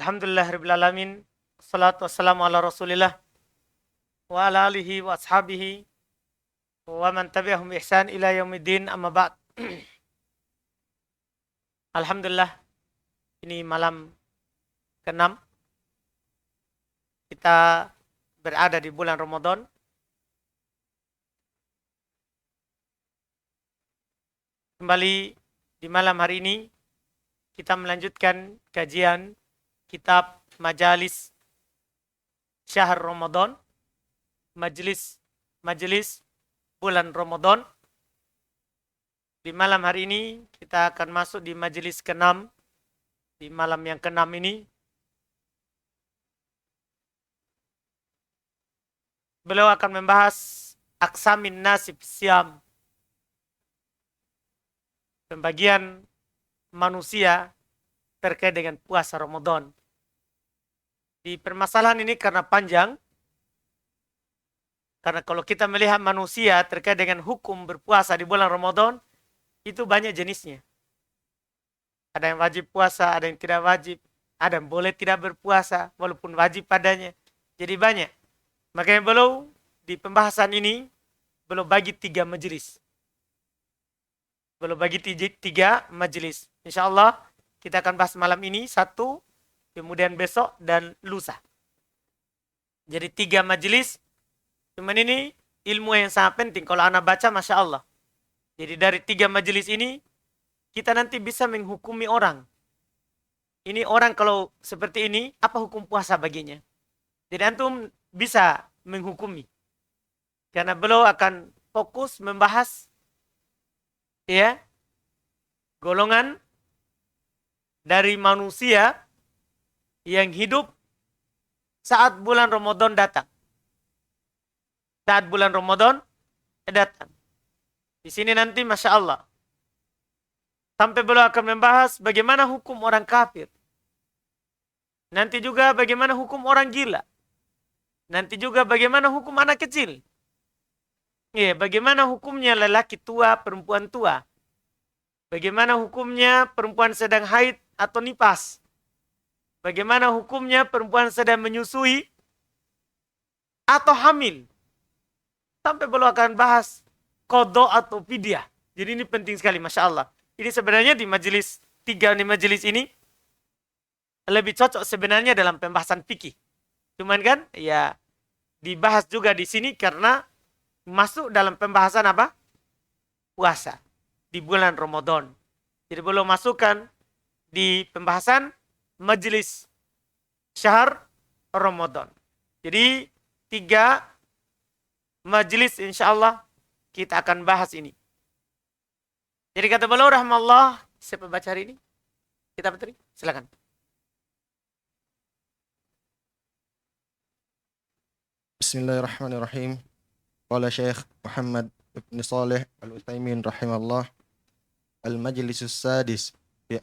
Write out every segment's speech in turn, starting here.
Alhamdulillahirabbil alamin. Wassalatu wassalamu ala Rasulillah wa ala alihi wa ashabihi wa man tabi'ahum bi ihsan ila yaumiddin, amma ba'd. Alhamdulillah, ini malam ke-6 kita berada di bulan Ramadan. Kembali di malam hari ini kita melanjutkan kajian kitab Majalis Syahr Ramadan, majelis bulan Ramadan. Di malam hari ini kita akan masuk di majelis ke-6. Di malam yang ke-6 ini beliau akan membahas aqsamin nasib siam, pembagian manusia terkait dengan puasa Ramadan. Di permasalahan ini karena panjang, karena kalau kita melihat manusia terkait dengan hukum berpuasa di bulan Ramadan, itu banyak jenisnya. Ada yang wajib puasa, ada yang tidak wajib, ada yang boleh tidak berpuasa walaupun wajib padanya. Jadi banyak. Makanya beliau di pembahasan ini beliau bagi 3 majelis. Beliau bagi 3 majelis. Insya Allah kita akan bahas malam ini 1, kemudian besok dan lusa. Jadi 3 majelis. Cuman ini ilmu yang sangat penting. Kalau anak baca, Masya Allah. Jadi dari 3 majelis ini, kita nanti bisa menghukumi orang. Ini orang kalau seperti ini, apa hukum puasa baginya? Jadi antum bisa menghukumi. Karena beliau akan fokus membahas ya golongan dari manusia yang hidup saat bulan Ramadan datang. Saat bulan Ramadan datang. Di sini nanti Masya Allah. Sampai beliau akan membahas bagaimana hukum orang kafir. Nanti juga bagaimana hukum orang gila. Nanti juga bagaimana hukum anak kecil. Ya, bagaimana hukumnya lelaki tua, perempuan tua. Bagaimana hukumnya perempuan sedang haid atau nifas. Bagaimana hukumnya perempuan sedang menyusui atau hamil. Sampai beliau akan bahas qadha atau fidyah. Jadi ini penting sekali, Masya Allah. Ini sebenarnya di majelis 3 di majelis ini lebih cocok sebenarnya dalam pembahasan fikih. Cuman kan ya dibahas juga di sini karena masuk dalam pembahasan apa? Puasa di bulan Ramadan. Jadi belum masukkan di pembahasan majelis syahr Ramadan. Jadi 3 majelis insya Allah kita akan bahas ini. Jadi kata beliau rahmallah, siapa baca hari ini? Kita beteri, silakan. Bismillahirrahmanirrahim. Qala Syekh Muhammad ibn Salih Al-Utsaimin rahimahullah, al-majlisus sadis fi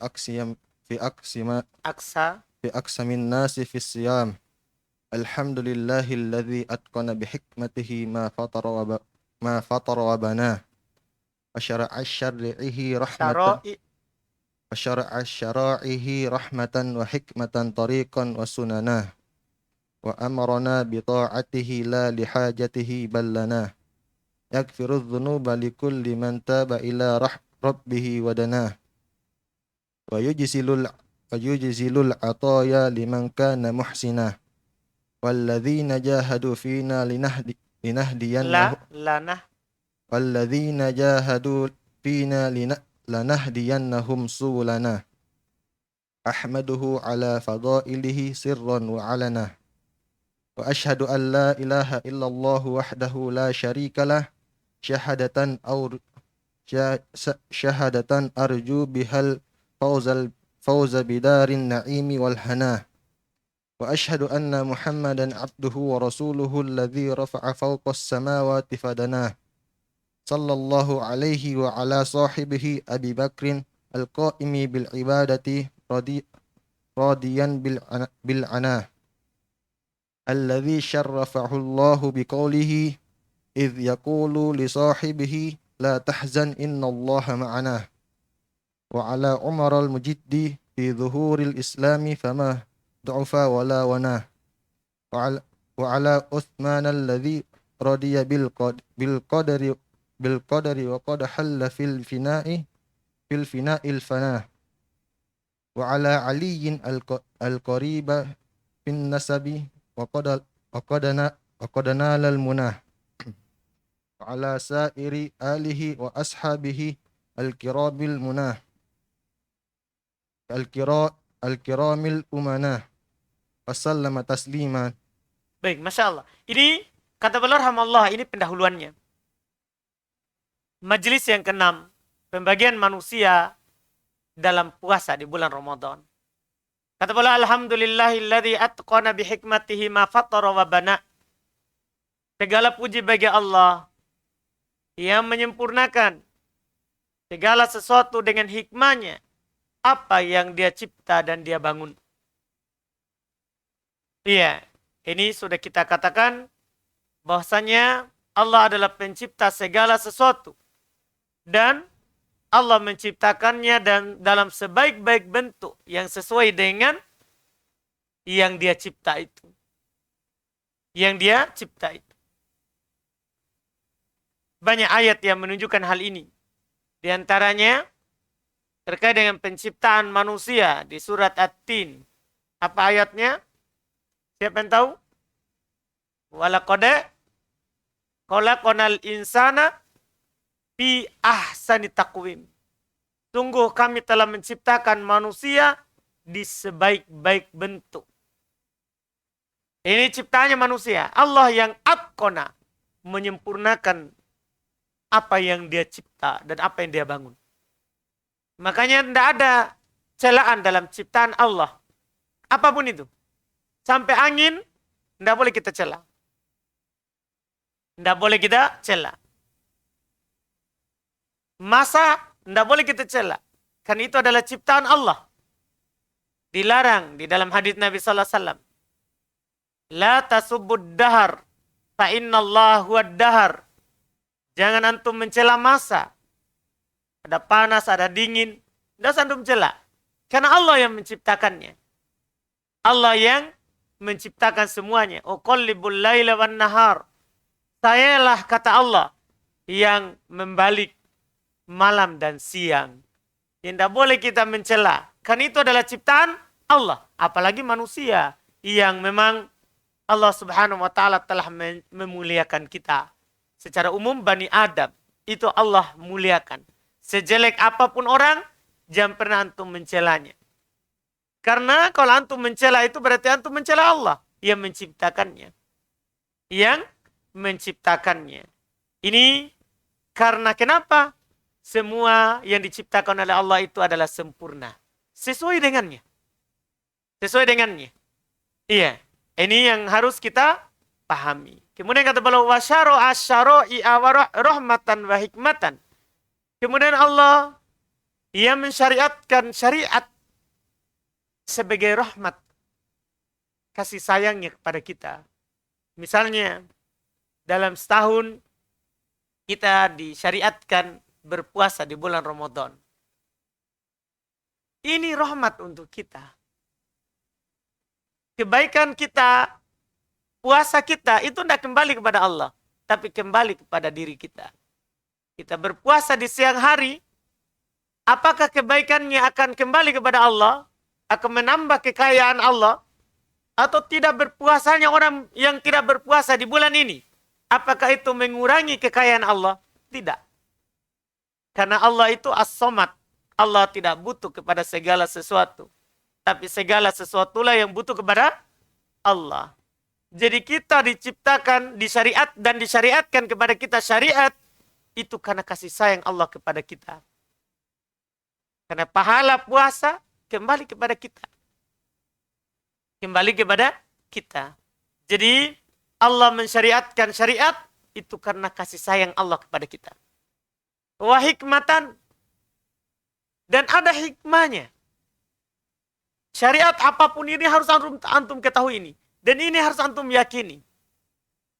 aqsamin nasi fi siyam. Alhamdulillahilladzi atqana bihikmatihi ma fatara wa bana. Asyara'a syar'ihi rahmatan wa hikmatan tariqan wa sunanah. Wa amarna bi ta'atihi la li hajatihi bal lana. Yaghfiru dhunuba likulli man taba ila rabbihi wa dana. Wa yujzilul ataya liman kana muhsina. Walladzina jahadu fina Walladzina jahadu fina lanahdiyannahum subulana. Ahmaduhu ala fadailihi sirran wa alana. Wa ashhadu an la ilaha illallah wahdahu la syarika lah, syahadatan arju bihal fawza bidarin na'imi wal hana. Wa ashhadu anna Muhammadan abduhu wa rasuluhu alladhi rafa'a fawqas samawati fadana. Sallallahu alaihi wa ala sahibihi Abi Bakrin al-qa'imi bil ibadati radiyan bil ana. Alladhi syarrafahu Allahu biqaulihi idh yaqulu li sahibihi la tahzan innallaha ma'ana. Wa ala Umar al-Mujiddi fi zuhuril islami fama ضعفا ولا وناه وعلى, وعلى عثمان الذي رضي بالقدر وقد حل في الفناء الفناه وعلى علي القريب في النسب وقد نال المناه وعلى سائر آله وأصحابه الكرام المناه الكرام الأمناه وسلم تسليما. Baik, Masya Allah. Ini kata beliau rahimahullah, ini pendahuluannya. Majelis yang keenam, pembagian manusia dalam puasa di bulan Ramadan. Kata beliau, alhamdulillahilladzi atqana bihikmatihi ma fattara wa bana. Segala puji bagi Allah yang menyempurnakan segala sesuatu dengan hikmahnya, apa yang dia cipta dan dia bangun. Iya, ini sudah kita katakan bahwasanya Allah adalah pencipta segala sesuatu. Dan Allah menciptakannya dan dalam sebaik-baik bentuk yang sesuai dengan yang dia cipta itu. Yang dia cipta itu. Banyak ayat yang menunjukkan hal ini. Di antaranya terkait dengan penciptaan manusia di surat At-Tin. Apa ayatnya? Siapa yang tahu? Walaqad khalaqnal insana fi ahsani taqwim. Sungguh kami telah menciptakan manusia di sebaik-baik bentuk. Ini ciptanya manusia. Allah yang atqona, menyempurnakan apa yang dia cipta dan apa yang dia bangun. Makanya tidak ada celaan dalam ciptaan Allah. Apapun itu. Sampai angin, tidak boleh kita cela. Tidak boleh kita cela. Masa, tidak boleh kita cela. Karena itu adalah ciptaan Allah. Dilarang di dalam hadis Nabi SAW. La tasubbud dahar, fa innallaha huwad dahar. Jangan antum mencela masa. Ada panas, ada dingin. Tidak usah antum mencela. Karena Allah yang menciptakannya. Allah yang menciptakan semuanya. Uqallibul laila wan nahar. Sayalah kata Allah yang membalik malam dan siang. Tidak boleh kita mencela. Kan itu adalah ciptaan Allah. Apalagi manusia yang memang Allah subhanahu wa ta'ala telah memuliakan kita. Secara umum Bani Adam itu Allah muliakan. Sejelek apapun orang, jangan pernah antum mencelanya. Karena kalau antum mencela itu berarti antum mencela Allah yang menciptakannya. Yang menciptakannya. Ini karena kenapa? Semua yang diciptakan oleh Allah itu adalah sempurna. Sesuai dengannya. Sesuai dengannya. Iya. Ini yang harus kita pahami. Kemudian kata beliau, wasyara'a syara'i'a wa rahmatan wa hikmatan. Kemudian Allah ia mensyariatkan syariat sebagai rahmat, kasih sayangnya kepada kita. Misalnya dalam setahun kita disyariatkan berpuasa di bulan Ramadan. Ini rahmat untuk kita. Kebaikan kita, puasa kita itu tidak kembali kepada Allah, tapi kembali kepada diri kita. Kita berpuasa di siang hari, apakah kebaikannya akan kembali kepada Allah? Akan menambah kekayaan Allah? Atau tidak berpuasanya orang yang tidak berpuasa di bulan ini? Apakah itu mengurangi kekayaan Allah? Tidak. Karena Allah itu as-somad. Allah tidak butuh kepada segala sesuatu. Tapi segala sesuatulah yang butuh kepada Allah. Jadi kita diciptakan, disyariat dan disyariatkan kepada kita syariat. Itu karena kasih sayang Allah kepada kita. Karena pahala puasa kembali kepada kita. Kembali kepada kita. Jadi Allah mensyariatkan syariat itu karena kasih sayang Allah kepada kita. Wa hikmatan. Dan ada hikmahnya. Syariat apapun ini harus antum ketahui ini. Dan ini harus antum yakini.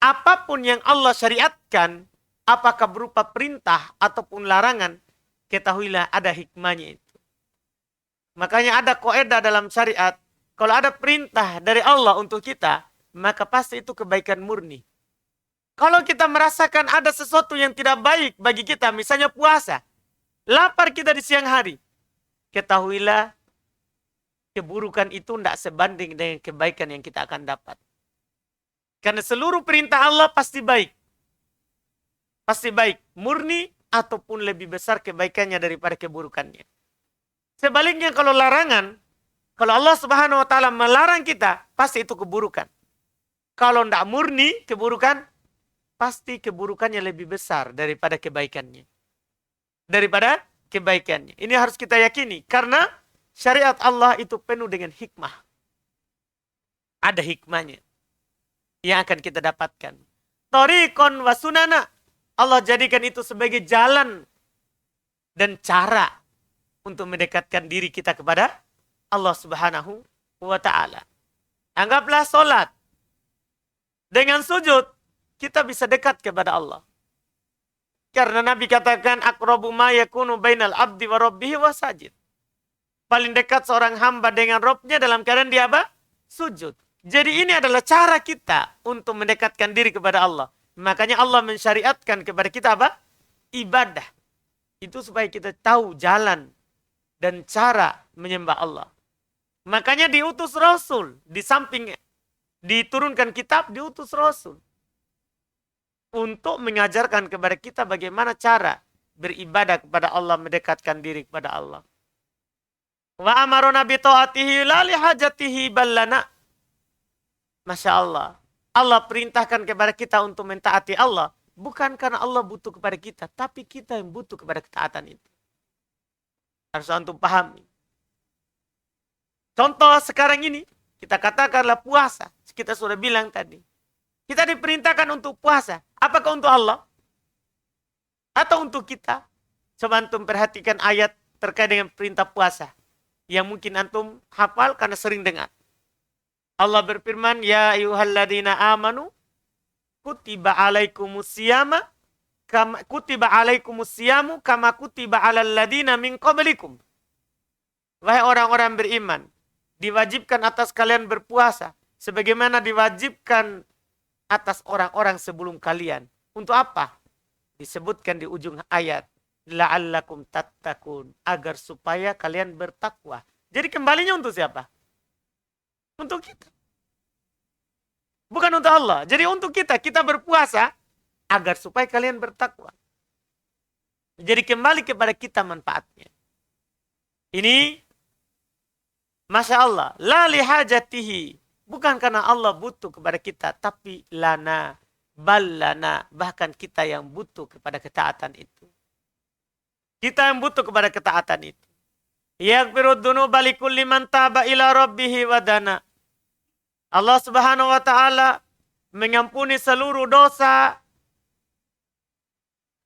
Apapun yang Allah syariatkan, apakah berupa perintah ataupun larangan, ketahuilah ada hikmahnya itu. Makanya ada kaidah dalam syariat, kalau ada perintah dari Allah untuk kita, maka pasti itu kebaikan murni. Kalau kita merasakan ada sesuatu yang tidak baik bagi kita, misalnya puasa, lapar kita di siang hari, ketahuilah keburukan itu tidak sebanding dengan kebaikan yang kita akan dapat. Karena seluruh perintah Allah pasti baik. Pasti baik, murni ataupun lebih besar kebaikannya daripada keburukannya. Sebaliknya kalau larangan, kalau Allah Subhanahu wa taala melarang kita, pasti itu keburukan. Kalau tidak murni keburukan, pasti keburukannya lebih besar daripada kebaikannya. Daripada kebaikannya. Ini harus kita yakini karena syariat Allah itu penuh dengan hikmah. Ada hikmahnya yang akan kita dapatkan. Thariqon wa sunana. Allah jadikan itu sebagai jalan dan cara untuk mendekatkan diri kita kepada Allah Subhanahu wa taala. Anggaplah solat. Dengan sujud, kita bisa dekat kepada Allah. Karena Nabi katakan, aqrabu ma yakunu bainal abdi wa rabbihi wa sajid. Paling dekat seorang hamba dengan Robnya dalam keadaan dia apa? Sujud. Jadi ini adalah cara kita untuk mendekatkan diri kepada Allah. Makanya Allah mensyariatkan kepada kita apa? Ibadah. Itu supaya kita tahu jalan dan cara menyembah Allah. Makanya diutus Rasul. Di samping diturunkan kitab, diutus Rasul. Untuk mengajarkan kepada kita bagaimana cara beribadah kepada Allah, mendekatkan diri kepada Allah. Wa amarona bi ta'atihi la li hajatihi ballana. Masya Allah. Allah perintahkan kepada kita untuk mentaati Allah. Bukan karena Allah butuh kepada kita. Tapi kita yang butuh kepada ketaatan itu. Harus antum pahami. Contoh sekarang ini. Kita katakanlah puasa. Kita sudah bilang tadi. Kita diperintahkan untuk puasa. Apakah untuk Allah? Atau untuk kita? Coba antum perhatikan ayat terkait dengan perintah puasa. Yang mungkin antum hafal karena sering dengar. Allah berfirman, ya ayyuhalladzina amanu kutiba alaikumusiyama kama kutiba alaikumusiyamu kama kutiba alal ladzina min qablikum. Wahai orang-orang beriman, diwajibkan atas kalian berpuasa sebagaimana diwajibkan atas orang-orang sebelum kalian. Untuk apa? Disebutkan di ujung ayat, la'allakum tattaqun, agar supaya kalian bertakwa. Jadi kembalinya untuk siapa? Untuk kita. Bukan untuk Allah. Jadi untuk kita. Kita berpuasa agar supaya kalian bertakwa. Jadi kembali kepada kita manfaatnya. Ini Masya Allah. La lihajatihi. Bukan karena Allah butuh kepada kita. Tapi lana. Ballana. Bahkan kita yang butuh kepada ketaatan itu. Kita yang butuh kepada ketaatan itu. Yaghfirud dzunuba likulli man taba ila rabbihi wadana. Allah Subhanahu wa taala mengampuni seluruh dosa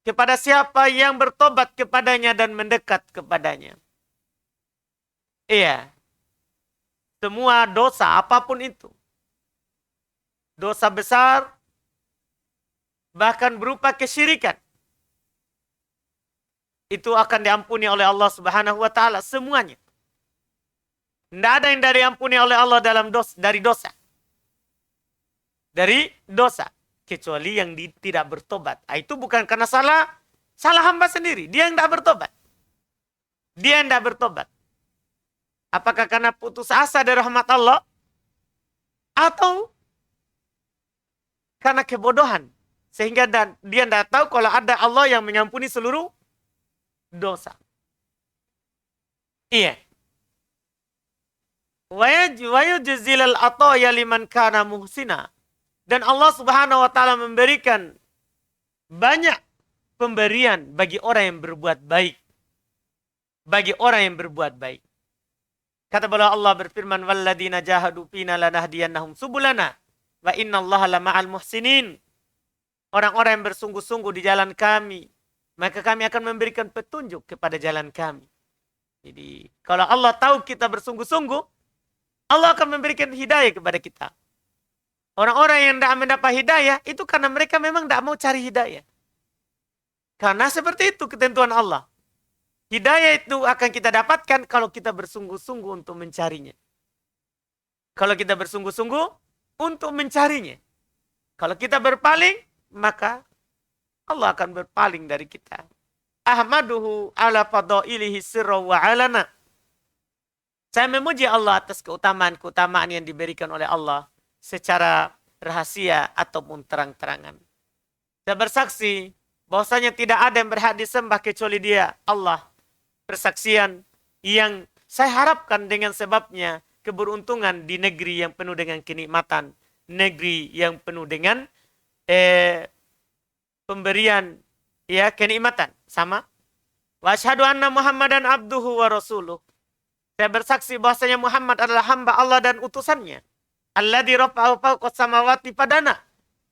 kepada siapa yang bertobat kepadanya dan mendekat kepadanya. Iya. Semua dosa apapun itu. Dosa besar bahkan berupa kesyirikan. Itu akan diampuni oleh Allah Subhanahu wa taala semuanya. Tidak ada yang diampuni oleh Allah dari dosa. Dari dosa. Kecuali yang tidak bertobat. Itu bukan karena salah hamba sendiri. Dia yang tidak bertobat. Dia yang tidak bertobat. Apakah karena putus asa dari rahmat Allah? Atau karena kebodohan. Sehingga dia tidak tahu kalau ada Allah yang mengampuni seluruh dosa. Iya. Wa yujzilal ataya liman kana muhsina. Dan Allah Subhanahu wa taala memberikan banyak pemberian bagi orang yang berbuat baik. Bagi orang yang berbuat baik. Kata Allah berfirman, walladzina jahadu fina lanahdiyannahum subulana wa innallaha lama'al muhsinin. Orang-orang yang bersungguh-sungguh di jalan kami, maka kami akan memberikan petunjuk kepada jalan kami. Jadi, kalau Allah tahu kita bersungguh-sungguh, Allah akan memberikan hidayah kepada kita. Orang-orang yang tidak mendapat hidayah, itu karena mereka memang tidak mau cari hidayah. Karena seperti itu ketentuan Allah. Hidayah itu akan kita dapatkan kalau kita bersungguh-sungguh untuk mencarinya. Kalau kita bersungguh-sungguh untuk mencarinya. Kalau kita berpaling, maka Allah akan berpaling dari kita. Ahmaduhu ala fadailihi sirra wa alana. Saya memuji Allah atas keutamaan-keutamaan yang diberikan oleh Allah secara rahasia ataupun terang-terangan. Saya bersaksi bahwasanya tidak ada yang berhak disembah kecuali Dia, Allah. Persaksian yang saya harapkan dengan sebabnya keberuntungan di negeri yang penuh dengan kenikmatan, negeri yang penuh dengan pemberian kenikmatan. Sama. Wa asyhadu anna Muhammadan abduhu wa rasuluh. Saya bersaksi bahwasanya Muhammad adalah hamba Allah dan utusannya. Alladzi rafa'ahu fawqa samawati padana.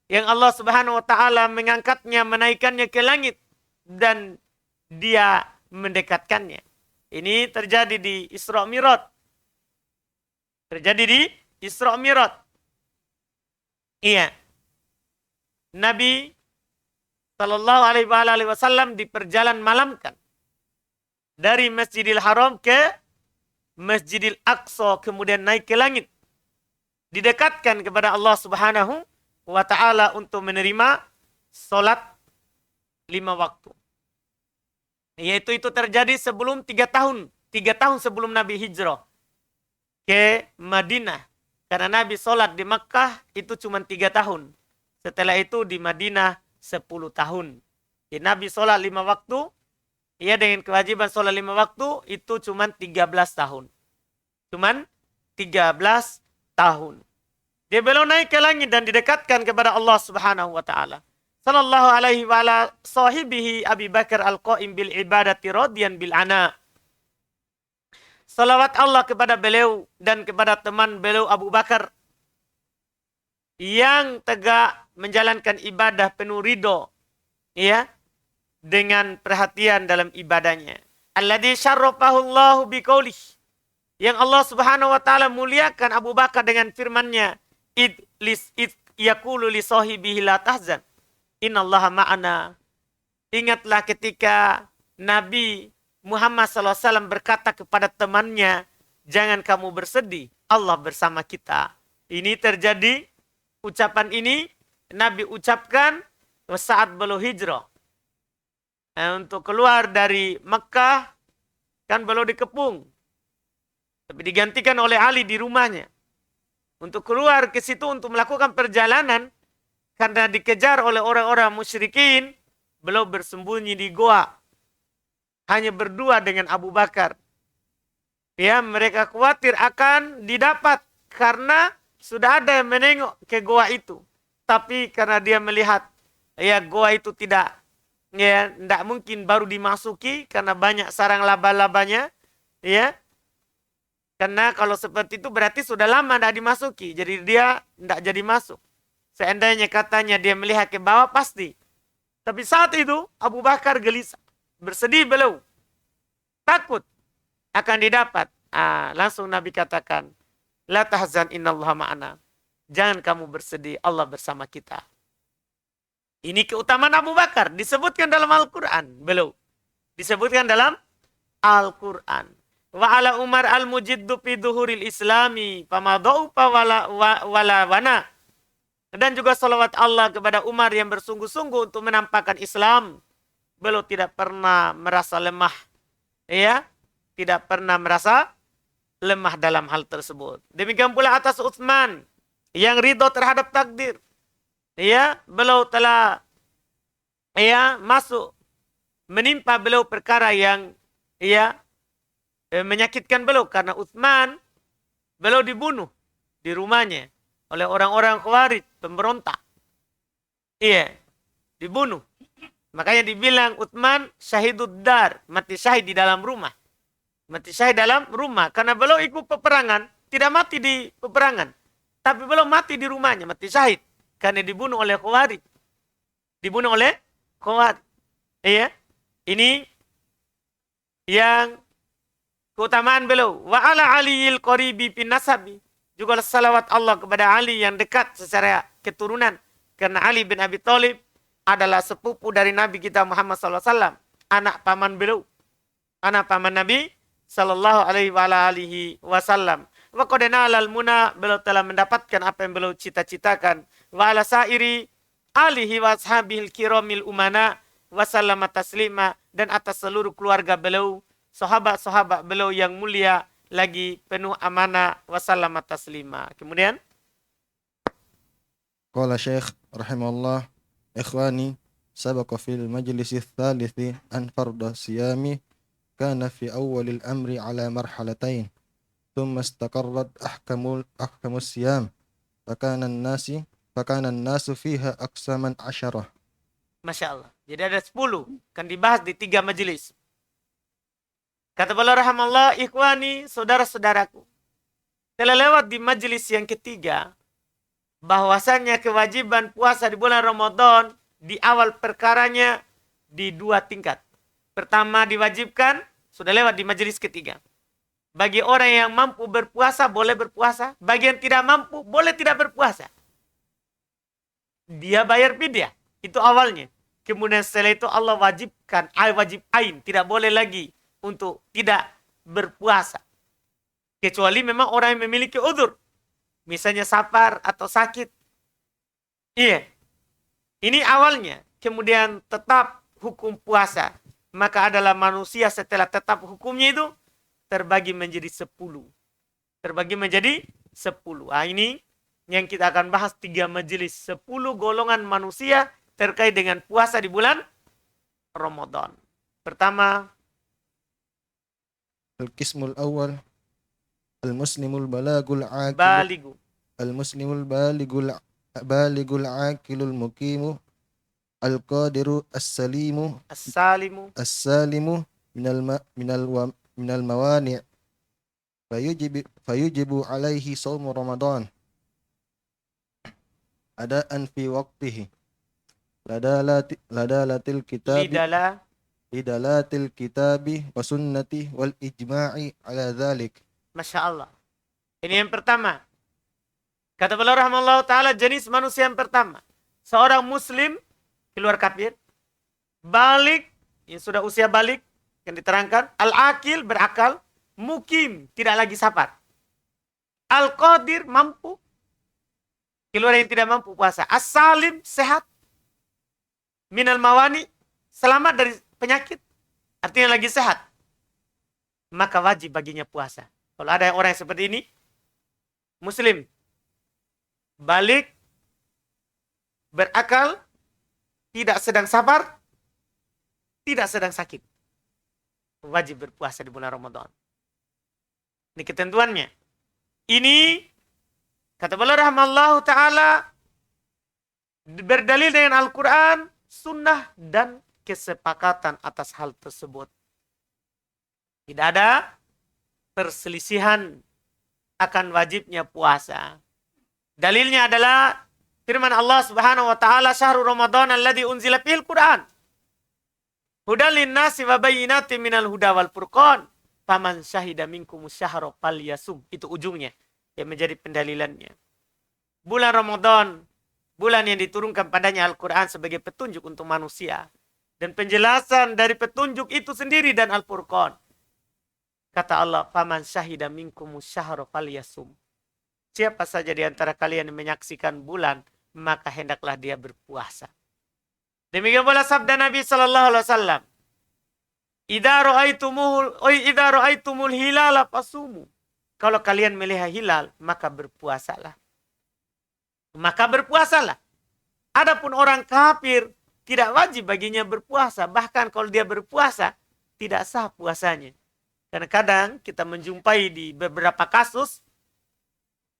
Yang Allah Subhanahu wa taala mengangkatnya, menaikkannya ke langit dan Dia mendekatkannya. Ini terjadi di Isra Mi'raj. Terjadi di Isra Mi'raj. Iya. Nabi sallallahu alaihi wasallam diperjalan malamkan dari Masjidil Haram ke Masjidil Aqsa, kemudian naik ke langit. Didekatkan kepada Allah Subhanahu wa ta'ala untuk menerima solat 5 waktu. Yaitu itu terjadi sebelum 3 tahun. 3 tahun sebelum Nabi hijrah ke Madinah. Karena Nabi solat di Makkah itu cuma 3 tahun. Setelah itu di Madinah 10 tahun. Jadi Nabi solat 5 waktu. Ya, dengan kewajiban sholat 5 waktu itu cuman 13 tahun. Cuman 13 tahun. Dia belum naik ke langit dan didekatkan kepada Allah Subhanahu wa taala. Sallallahu alaihi wa ala sahibihi Abi Bakar al-Qaim bil ibadati radiyan bil ana. Salawat Allah kepada beliau dan kepada teman beliau Abu Bakar yang tegak menjalankan ibadah penuh ridho, ya, dengan perhatian dalam ibadahnya. Alladzi syarrafahu Allahu biqaulih. Yang Allah Subhanahu wa taala muliakan Abu Bakar dengan firman-Nya, id yaqulu li sahibihi la tahzan. Innallaha ma'ana. Ingatlah ketika Nabi Muhammad SAW berkata kepada temannya, jangan kamu bersedih, Allah bersama kita. Ini terjadi, ucapan ini Nabi ucapkan saat beliau hijrah. Untuk keluar dari Mekah, kan beliau dikepung. Tapi digantikan oleh Ali di rumahnya. Untuk keluar ke situ untuk melakukan perjalanan, karena dikejar oleh orang-orang musyrikin, beliau bersembunyi di goa. Hanya berdua dengan Abu Bakar. Ya, mereka khawatir akan didapat karena sudah ada yang menengok ke goa itu. Tapi karena dia melihat, ya, goa itu tidak mungkin baru dimasuki karena banyak sarang laba-labanya, ya. Karena kalau seperti itu berarti sudah lama tidak dimasuki, jadi dia tidak jadi masuk. Seandainya katanya dia melihat ke bawah pasti. Tapi saat itu Abu Bakar gelisah, bersedih beliau, takut akan didapat. Langsung Nabi katakan, la tahzan innallaha ma'ana. Jangan kamu bersedih, Allah bersama kita. Ini keutamaan Abu Bakar. Disebutkan dalam Al-Quran. Belum. Disebutkan dalam Al-Quran. Wa ala Umar al-mujiddu fi duhuril islami. Famadaupa wala wana. Dan juga salawat Allah kepada Umar yang bersungguh-sungguh untuk menampakkan Islam. Beliau tidak pernah merasa lemah. Ya. Tidak pernah merasa lemah dalam hal tersebut. Demikian pula atas Utsman. Yang ridho terhadap takdir. Ya, beliau telah masuk menimpa beliau perkara yang menyakitkan beliau karena Utsman beliau dibunuh di rumahnya oleh orang-orang Khawarij, pemberontak. Iya, dibunuh. Makanya dibilang Utsman syahidud dar, mati syahid di dalam rumah. Mati syahid dalam rumah karena beliau ikut peperangan, tidak mati di peperangan, tapi beliau mati di rumahnya, mati syahid. Karena dibunuh oleh Khawarij. Dibunuh oleh Khawarij. Iya. Ini yang keutamaan beliau. Wa ala aliyil qaribi bin nasabi. Juga salawat Allah kepada Ali yang dekat secara keturunan. Karena Ali bin Abi Thalib adalah sepupu dari Nabi kita Muhammad SAW. Anak paman beliau. Anak paman Nabi sallallahu alaihi wasallam. wa qad nalal muna, beliau telah mendapatkan apa yang beliau cita-citakan. Wa ala sairi alihi wa ashabihil kiramil umana wa sallama taslima, dan atas seluruh keluarga beliau, sahabat-sahabat beliau yang mulia lagi penuh amanah, wa sallama taslima. Kemudian Qala Syekh rahimahullah, ikhwani, sabaqa fil majlis ats-tsalits an fardhu siyami kana fi awwalil amri ala marhalatain, thumma istaqarrat ahkamus siyam, fakana an-nasu fiha aqsaman 'asharah. Masya Allah. Jadi ada 10. Kan dibahas di 3 majelis. Kata beliau rahimallah, ikhwani, saudara-saudaraku, telah lewat di majelis yang ketiga bahwasannya kewajiban puasa di bulan Ramadan di awal perkaranya di 2 tingkat. Pertama diwajibkan, sudah lewat di majelis ketiga. Bagi orang yang mampu berpuasa, boleh berpuasa. Bagi yang tidak mampu, boleh tidak berpuasa. Dia bayar fidyah. Itu awalnya. Kemudian setelah itu Allah wajibkan, wajib ain, tidak boleh lagi untuk tidak berpuasa. Kecuali memang orang yang memiliki udzur. Misalnya safar atau sakit. Iya. Ini awalnya. Kemudian tetap hukum puasa. Maka adalah manusia setelah tetap hukumnya itu terbagi menjadi 10. Terbagi menjadi 10. Ini yang kita akan bahas 3 majelis. 10 golongan manusia terkait dengan puasa di bulan Ramadan. Pertama, Al-qismul awal, al-muslimul balagul aqil, baligu. al-muslimul baligul aqilul muqimu, al-qadiru as-salimu As-salimu. as-salimu minal mawani', fayujibu alaihi shaumu Ramadan adaan fi waqtihi ladalatil kitabi Lidala. lidalatil kitabi wa sunnati wal ijma'i ala dhalik. Masya Allah. Ini yang pertama. Kata beliau rahimahullah ta'ala, jenis manusia yang pertama. Seorang muslim, keluar kafir. Balik, yang sudah usia balik, yang diterangkan. Al-akil, berakal. Mukim, tidak lagi safar. Al-qadir, mampu. Keluar yang tidak mampu puasa. As-salim, sehat. Minal mawani, selamat dari penyakit. Artinya lagi sehat. Maka wajib baginya puasa. Kalau ada orang yang seperti ini, muslim, balik, berakal, tidak sedang safar, tidak sedang sakit, wajib berpuasa di bulan Ramadan. Ini ketentuannya. Ini kata beliau rahmallahu ta'ala berdalil dengan Al-Quran, sunnah, dan kesepakatan atas hal tersebut. Tidak ada perselisihan akan wajibnya puasa. Dalilnya adalah firman Allah Subhanahu wa taala, "Syahrul Ramadan alladzi unzila fihil Qur'an. Hudal linnasi wa bayyinatin minal huda wal furqan. Faman syahida minkumus syahra falyasum." Itu ujungnya yang menjadi pendalilannya. Bulan Ramadan, bulan yang diturunkan padanya Al-Quran sebagai petunjuk untuk manusia. Dan penjelasan dari petunjuk itu sendiri dan Al-Furqan. Kata Allah, "Faman syahida minkumus syahra falyasum." Siapa saja di antara kalian yang menyaksikan bulan, maka hendaklah dia berpuasa. Demikian pula sabda Nabi sallallahu alaihi wasallam, "Idza ra'aitumul hilala fasumu." Kalau kalian melihat hilal, maka berpuasalah. Maka berpuasalah. Adapun orang kafir, tidak wajib baginya berpuasa. Bahkan kalau dia berpuasa, tidak sah puasanya. Karena kadang kita menjumpai di beberapa kasus,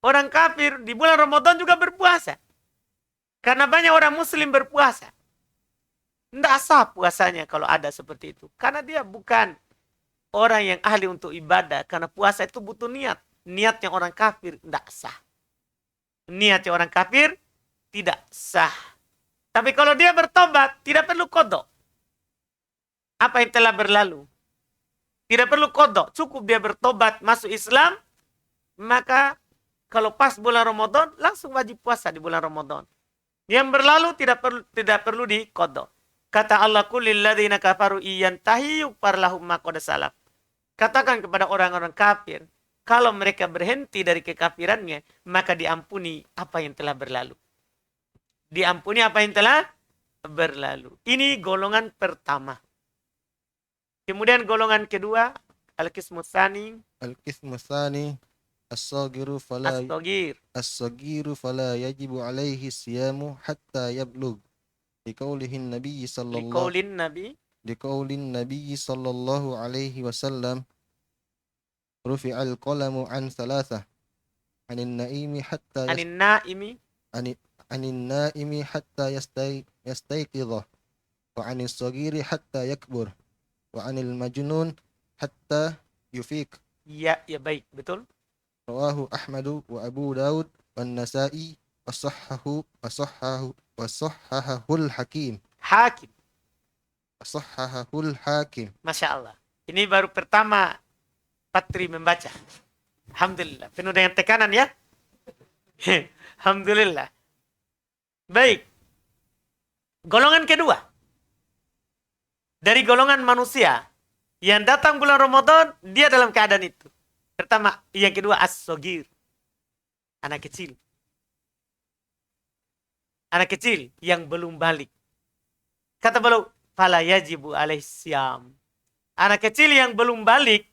orang kafir di bulan Ramadan juga berpuasa. Karena banyak orang muslim berpuasa. Tidak sah puasanya kalau ada seperti itu. Karena dia bukan orang yang ahli untuk ibadah. Karena puasa itu butuh niat. Niatnya orang kafir tidak sah. Niatnya orang kafir tidak sah. Tapi kalau dia bertobat, tidak perlu qadha. Apa yang telah berlalu? Tidak perlu qadha. Cukup dia bertobat, masuk Islam. Maka kalau pas bulan Ramadan, langsung wajib puasa di bulan Ramadan. Yang berlalu tidak perlu di qadha. Kata Allah, "Qulil ladzina kafaru iyantahi yughfar lahum ma qad salaf." Katakan kepada orang-orang kafir, kalau mereka berhenti dari kekafirannya, maka diampuni apa yang telah berlalu. Diampuni apa yang telah berlalu. Ini golongan pertama. Kemudian golongan kedua, al-qismu tsani, Al-qismu tsani as-saghiru fala as-saghir. as-saghiru fala yajibu alaihi siyamu hatta yablugh. Liqaulihin Nabi sallallahu Liqaulin Nabi, liqaulin Nabi sallallahu alaihi wasallam rufi'al qalamu an thalathah anin naimi hatta anin naimi, anin naimi hatta yastayqidha wa anis saghiri hatta yakbur wa anil majnun hatta yufiq. ya baik, betul. Rawahu Ahmadu wa Abu Daud wan Nasa'i wasahhahul Hakim. Hakim. Wasahhahul Hakim. Masya Allah. Ini baru pertama Patri membaca. Alhamdulillah. Penuh dengan tekanan ya. Alhamdulillah. Baik. Golongan kedua. Dari golongan manusia. Yang datang bulan Ramadan, dia dalam keadaan itu. Pertama, yang kedua as-sogir. Anak kecil. Anak kecil yang belum balik. Kata beliau, fala yajibu alaih siyam. Anak kecil yang belum balik,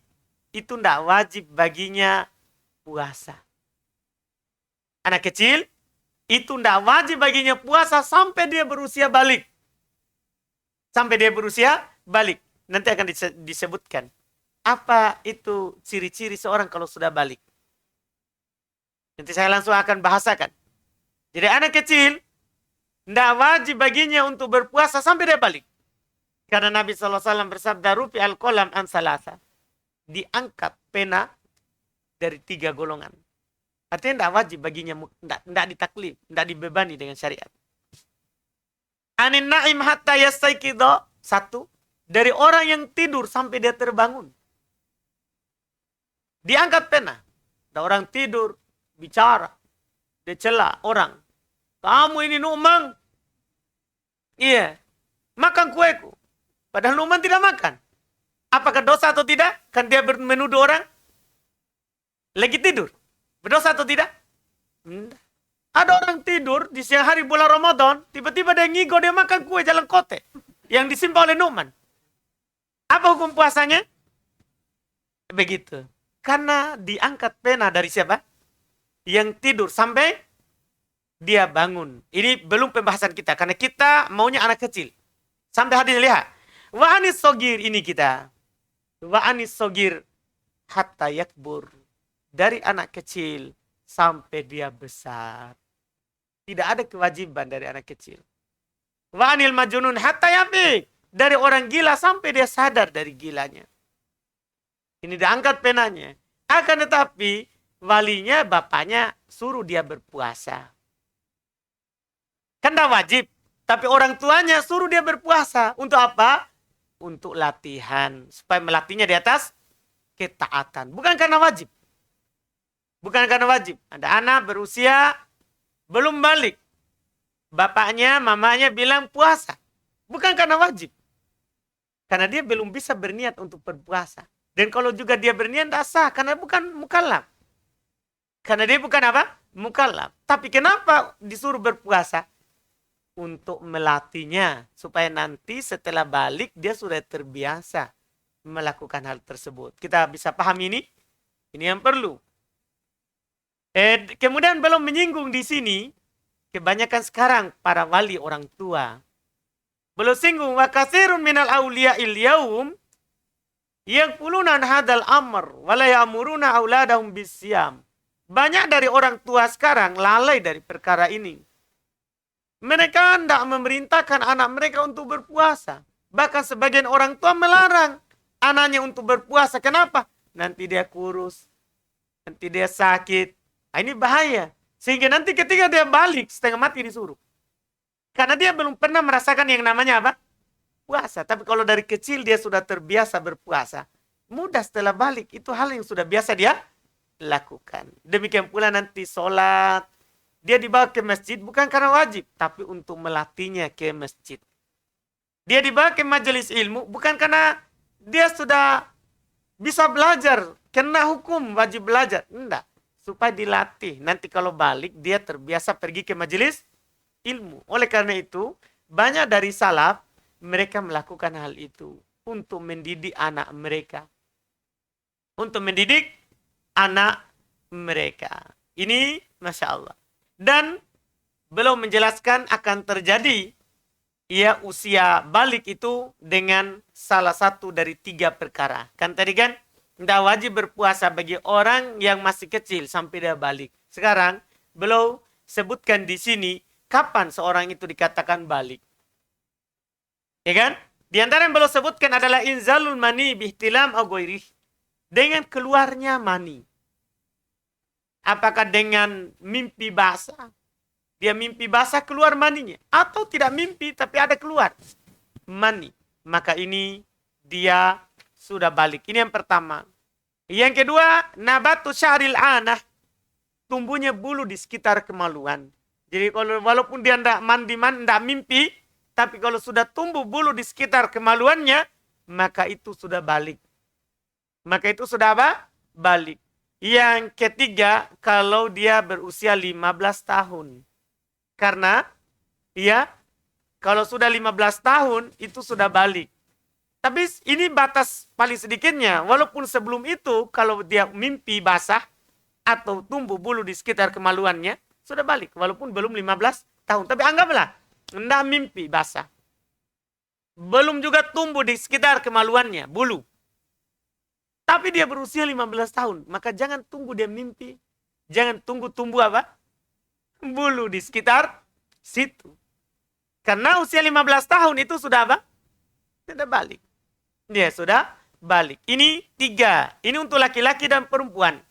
itu tidak wajib baginya puasa. Anak kecil, itu tidak wajib baginya puasa sampai dia berusia balik. Sampai dia berusia balik. Nanti akan disebutkan. Apa itu ciri-ciri seorang kalau sudah balik. Nanti saya langsung akan bahasakan. Jadi anak kecil, tidak wajib baginya untuk berpuasa sampai dia balik. Karena Nabi SAW bersabda, rufi al-qalam an salasa. Diangkat pena dari 3 golongan. Artinya tidak wajib baginya, tidak ditaklif, tidak dibebani dengan syariat. Anin na'im hatta yastayqidha. 1. Dari orang yang tidur sampai dia terbangun. Diangkat pena. Ada orang tidur, bicara. Dia cela orang. Kamu ini Nu'man. Iya. Makan kueku. Padahal Nu'man tidak makan. Apakah dosa atau tidak? Kan dia menuduh orang. Lagi tidur. Berdosa atau tidak? Tidak. Ada orang tidur di siang hari bulan Ramadan. Tiba-tiba dia ngigo, dia makan kue jalan kote. Yang disimpan oleh Nu'man. Apa hukum puasanya? Begitu. Karena diangkat pena dari siapa? Yang tidur sampai dia bangun. Ini belum pembahasan kita. Karena kita maunya anak kecil. Sampai hadis lihat. Wa anis sogir ini kita. Wa anis sogir hatta yakbur. Dari anak kecil sampai dia besar. Tidak ada kewajiban dari anak kecil. Wa anil majnun hatta yafiq. Dari orang gila sampai dia sadar dari gilanya. Ini diangkat penanya. Akan tetapi walinya, bapaknya suruh dia berpuasa. Kan tidak wajib. Tapi orang tuanya suruh dia berpuasa. Untuk apa? Untuk latihan. Supaya melatihnya di atas ketaatan. Bukan karena wajib. Bukan karena wajib. Ada anak berusia belum balik. Bapaknya, mamanya bilang puasa. Bukan karena wajib. Karena dia belum bisa berniat untuk berpuasa. Dan kalau juga dia berniat tidak sah. Karena bukan mukallaf. Karena dia bukan apa? Mukallaf. Tapi kenapa disuruh berpuasa? Untuk melatihnya. Supaya nanti setelah balik dia sudah terbiasa melakukan hal tersebut. Kita bisa paham ini? Ini yang perlu. Kemudian belum menyinggung di sini. Kebanyakan sekarang para wali orang tua. Belum singgung. Wa katsirun minal awliya'il yaum. Yang pulunan hadal amr. Wala ya'muruna auladahum bisyam. Banyak dari orang tua sekarang lalai dari perkara ini. Mereka tidak memerintahkan anak mereka untuk berpuasa. Bahkan sebagian orang tua melarang anaknya untuk berpuasa. Kenapa? Nanti dia kurus. Nanti dia sakit. Nah, ini bahaya. Sehingga nanti ketika dia balik setengah mati disuruh. Karena dia belum pernah merasakan yang namanya apa? Puasa. Tapi kalau dari kecil dia sudah terbiasa berpuasa. Mudah setelah balik. Itu hal yang sudah biasa dia lakukan. Demikian pula nanti sholat. Dia dibawa ke masjid bukan karena wajib. Tapi untuk melatihnya ke masjid. Dia dibawa ke majelis ilmu bukan karena dia sudah bisa belajar kena hukum wajib belajar. Enggak. Supaya dilatih. Nanti kalau balik dia terbiasa pergi ke majelis ilmu. Oleh karena itu banyak dari salaf mereka melakukan hal itu untuk mendidik anak mereka. Untuk mendidik anak mereka. Ini Masya Allah. Dan belum menjelaskan akan terjadi usia balik itu dengan salah satu dari 3 perkara. Kan tadi kan tidak wajib berpuasa bagi orang yang masih kecil sampai dia balik. Sekarang belum sebutkan di sini kapan seorang itu dikatakan balik. Ya kan? Di antara yang belum sebutkan adalah inzalul mani bihtilam au ghairih. Dengan keluarnya mani. Apakah dengan mimpi basah? Dia mimpi basah keluar maninya. Atau tidak mimpi tapi ada keluar mani. Maka ini dia sudah balik. Ini yang pertama. Yang kedua, nabatu syahril anah. Tumbuhnya bulu di sekitar kemaluan. Jadi kalau walaupun dia tidak tidak mimpi. Tapi kalau sudah tumbuh bulu di sekitar kemaluannya. Maka itu sudah balik. Maka itu sudah apa? Balik. Yang ketiga, kalau dia berusia 15 tahun. Karena kalau sudah 15 tahun itu sudah balik. Tapi ini batas paling sedikitnya. Walaupun sebelum itu kalau dia mimpi basah atau tumbuh bulu di sekitar kemaluannya sudah balik. Walaupun belum 15 tahun. Tapi anggaplah tidak mimpi basah. Belum juga tumbuh di sekitar kemaluannya bulu. Tapi dia berusia 15 tahun. Maka jangan tunggu dia mimpi. Jangan tunggu tumbuh apa? Bulu di sekitar situ. Karena usia 15 tahun itu sudah apa? Sudah balik. Dia sudah balik. Ini 3. Ini untuk laki-laki dan perempuan.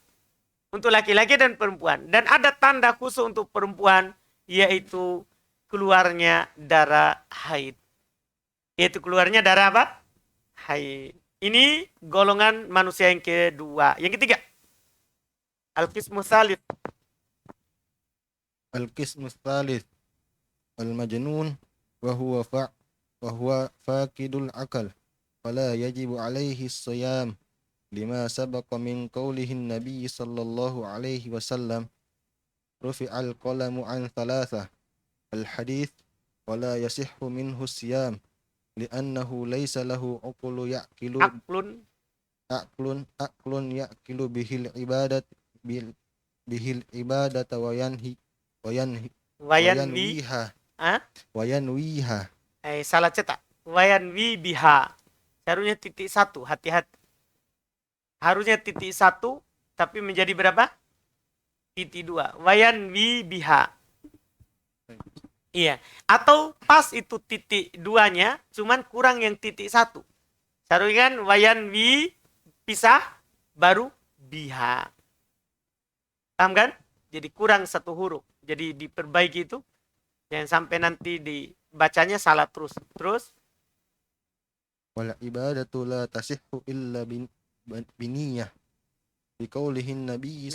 Untuk laki-laki dan perempuan. Dan ada tanda khusus untuk perempuan. Yaitu keluarnya darah haid. Yaitu keluarnya darah apa? Haid. Ini golongan manusia yang kedua. Yang ketiga. Al-qismu tsalits. Al-qismu tsalits al-majnun wa huwa faqidul akal fala yajibu alaihi as-siyam lima sabaqa min qawlihi an-nabiy sallallahu alaihi wasallam rufi'al qalamu an thalathah al-hadith wala yasihhu minhu as-siyam li'annahu laysa lahu uqulu ya'qilu aqlun ya'qilu bihil ibadata wa yanwiha Salah cetak. Wayanwi biha. Harusnya titik 1. Hati-hati. Harusnya titik 1. Tapi menjadi berapa? Titik 2. Wayanwi biha. Iya. Atau pas itu titik 2-nya. Cuman kurang yang titik 1. Harusnya kan wayanwi pisah. Baru biha. Paham kan? Jadi kurang 1 huruf. Jadi diperbaiki itu. Jangan sampai nanti dibacanya salah terus. Terus. Wal ibadatu la tasihhu illa biniyah. Liqaulihin nabiy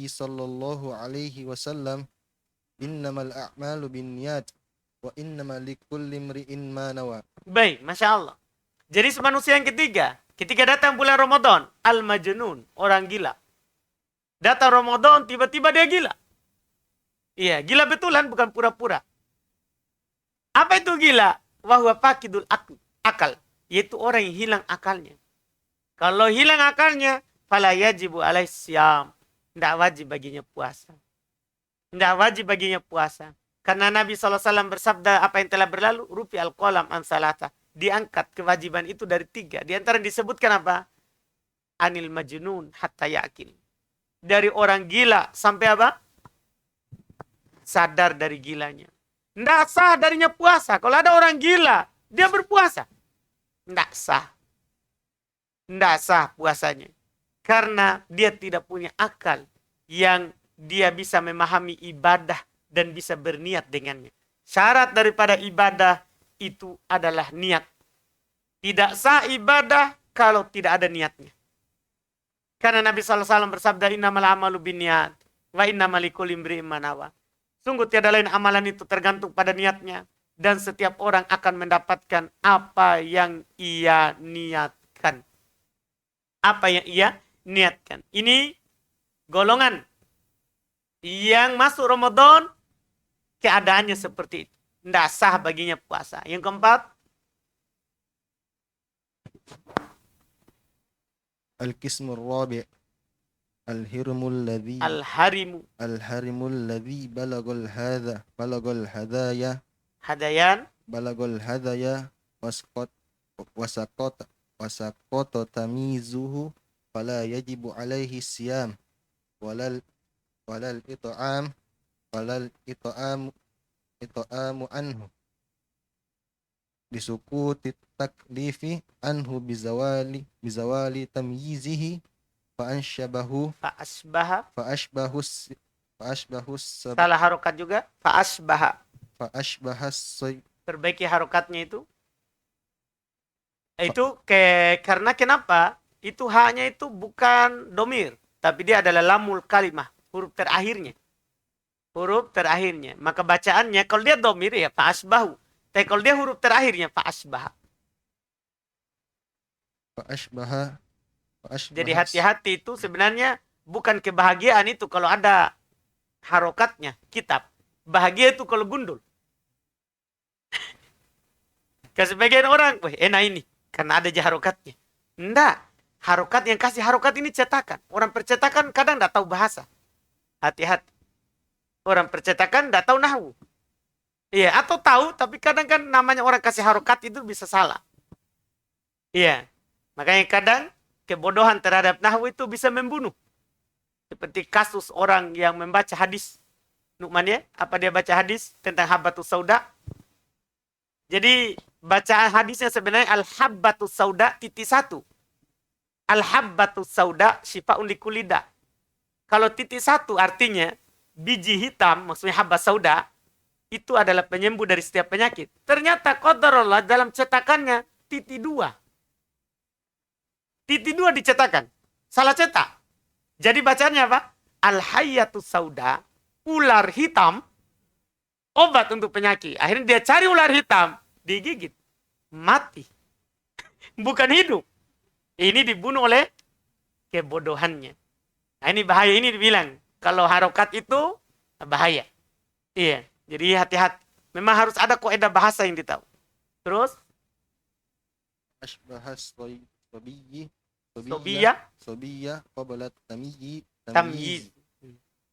sallallahu alaihi wasallam innamal a'malu binniyat wa innamal likulli imri'in ma nawa. Baik, Masya Allah. Jadi manusia yang ketiga. Ketika datang bulan Ramadan. Al-majnun. Orang gila. Datang Ramadan tiba-tiba dia gila. Iya, gila betulan bukan pura-pura. Apa itu gila? Wahwa faqidul akal. Yaitu orang yang hilang akalnya. Kalau hilang akalnya, fala yajibu alaihi syam. Tidak wajib baginya puasa. Tidak wajib baginya puasa. Karena Nabi SAW bersabda apa yang telah berlalu, rufi al-qalam an salata. Diangkat kewajiban itu dari 3. Di antara yang disebutkan apa? Anil majnun hatta yakin. Dari orang gila sampai apa? Sadar dari gilanya. Tidak sah darinya puasa. Kalau ada orang gila, dia berpuasa. Tidak sah. Tidak sah puasanya. Karena dia tidak punya akal yang dia bisa memahami ibadah dan bisa berniat dengannya. Syarat daripada ibadah itu adalah niat. Tidak sah ibadah kalau tidak ada niatnya. Karena Nabi SAW bersabda, innamal amalu binniyat wa innamal likulli imri'in ma nawa. Sungguh tiada lain amalan itu tergantung pada niatnya. Dan setiap orang akan mendapatkan apa yang ia niatkan. apa yang ia niatkan. Ini golongan yang masuk Ramadan keadaannya seperti itu. Tidak sah baginya puasa. Yang keempat, Al-qismur rabi' al-hirmul ladzi al-harimu, al-harimul ladzi balagul hadaya hadayan, wasqat wasaqata tamizuhu fala yajibu alaihi siyam walal walal it'amu anhu disukuti taklifi anhu bizawali tamyizihi fa'anshabahu fa'asbaha, fa'ashbahus salah harokat juga, fa'asbaha. fa'ashbahas Perbaiki harokatnya itu. Karena kenapa? Itu haknya itu bukan domir, tapi dia adalah lamul kalimah, huruf terakhirnya. Huruf terakhirnya. Maka bacaannya, kalau dia domir ya fa'asbahu. Tapi kalau dia huruf terakhirnya fa'asbaha. fa'ashbaha Jadi hati-hati itu sebenarnya bukan kebahagiaan itu kalau ada harokatnya, kitab. Bahagia itu kalau gundul. Ke sebagian orang, wah enak ini. Karena ada aja harokatnya. Enggak. Harokat yang kasih harokat ini cetakan. Orang percetakan kadang tidak tahu bahasa. Hati-hati. Orang percetakan tidak tahu nahwu. Iya, atau tahu, tapi kadang kan namanya orang kasih harokat itu bisa salah. Iya. Makanya kadang kebodohan terhadap nahwu itu bisa membunuh. Seperti kasus orang yang membaca hadis. Nu'man ya, apa dia baca hadis tentang habbatus sauda? Jadi bacaan hadisnya sebenarnya al-habbatus sauda titik 1. Al-habbatus sauda syifa'un likulida. Kalau titik 1 artinya biji hitam, maksudnya habbat sauda, itu adalah penyembuh dari setiap penyakit. Ternyata qadarullah dalam cetakannya titik 2. Titik 2 dicetakan. Salah cetak. Jadi bacanya apa? Al-hayyatus sauda, ular hitam, obat untuk penyakit. Akhirnya dia cari ular hitam, digigit, mati. Bukan hidup. Ini dibunuh oleh kebodohannya. Nah, ini bahaya, ini dibilang. Kalau harokat itu bahaya. Iya, jadi hati-hati. Memang harus ada kaidah bahasa yang ditahu. Terus? ashbahas Sobiyah qabla tamyiz tamyiz.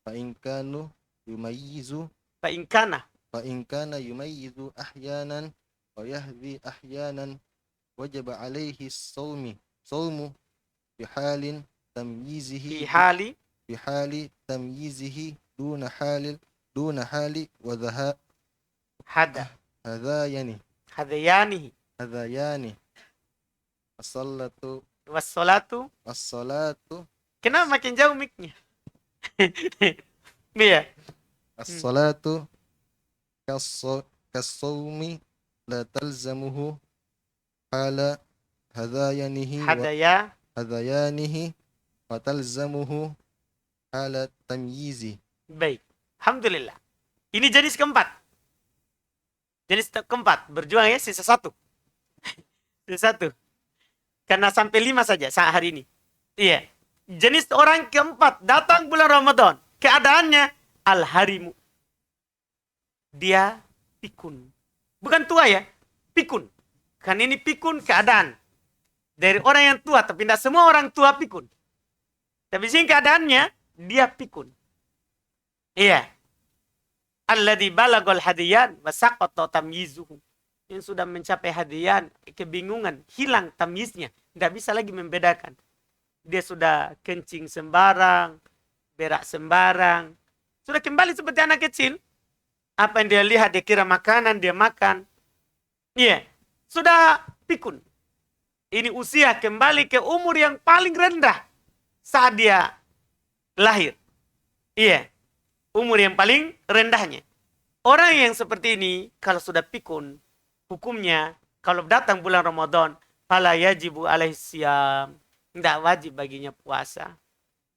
fa in kanu yumayyizu Fa'inkana. fa in kana yumayyizu ahyanan wa yahdi ahyanan wajaba alaihi sawmu fi halin tamyizihi Fi hali tamyizihi duna hali wa hadayani hadayanihi. as-salatu Wassalatu. Kenapa makin jauh mic-nya? Iya. as-salatu kas-sawmi la talzamuhu hala hadayanihi wa talzamuhu hala tamyizi. Baik. Alhamdulillah. Ini jenis keempat. Berjuang ya, sisa 1. Sisa 1. Karena sampai 5 saja saat hari ini. Iya. Jenis orang keempat datang bulan Ramadan. Keadaannya al-harimu. Dia pikun. Bukan tua ya, pikun. Kan ini pikun keadaan. Dari orang yang tua, tapi tidak semua orang tua pikun. Tapi sini keadaannya, dia pikun. Iya. Alladzi balagol hadiyan wa saqata tamyizuhu. Yang sudah mencapai hadiyan, kebingungan, hilang tamyiznya. Tidak bisa lagi membedakan. Dia sudah kencing sembarang, berak sembarang. Sudah kembali seperti anak kecil. Apa yang dia lihat, dia kira makanan, dia makan. Iya, sudah pikun. Ini usia kembali ke umur yang paling rendah saat dia lahir. Iya, umur yang paling rendahnya. Orang yang seperti ini, kalau sudah pikun, hukumnya, kalau datang bulan Ramadan, fala yajibu alaihi siyam. Tidak wajib baginya puasa.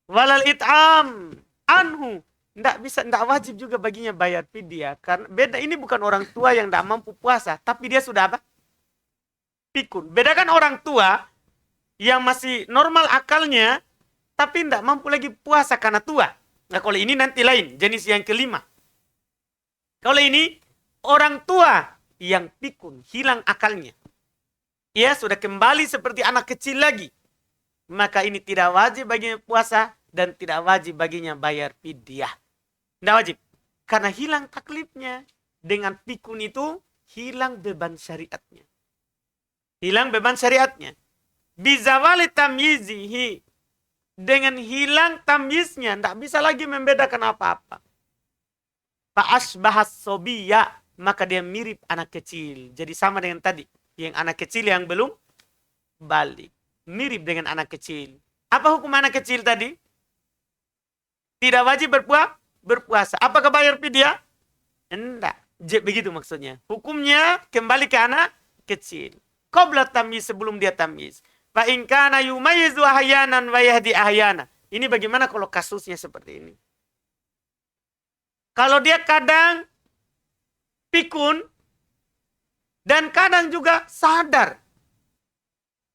Walal it'am anhu. Tidak wajib juga baginya bayar fidyah. Karena beda, ini bukan orang tua yang tidak mampu puasa. Tapi dia sudah apa? Pikun. Bedakan orang tua yang masih normal akalnya, tapi tidak mampu lagi puasa karena tua. Nah, kalau ini nanti lain, jenis yang kelima. Kalau ini orang tua yang pikun, hilang akalnya. Ia sudah kembali seperti anak kecil lagi. Maka ini tidak wajib baginya puasa dan tidak wajib baginya bayar fidyah. Tidak wajib. Karena hilang taklifnya. Dengan pikun itu hilang beban syariatnya. Hilang beban syariatnya. Bizawali tamyizihi. Dengan hilang tamyiznya. Tidak bisa lagi membedakan apa-apa. Fa'ashbahas sobiya. Maka dia mirip anak kecil. Jadi sama dengan tadi. Yang anak kecil yang belum balik. Mirip dengan anak kecil. Apa hukum anak kecil tadi? Tidak wajib berpuasa. Apakah bayar fidyah? Enggak. Begitu maksudnya. Hukumnya kembali ke anak kecil. Qabla tamyiz, sebelum dia tamyiz. Fa in kana yumayyizu ahyanan wa yahdi ahyana. Ini bagaimana kalau kasusnya seperti ini? Kalau dia kadang pikun dan kadang juga sadar.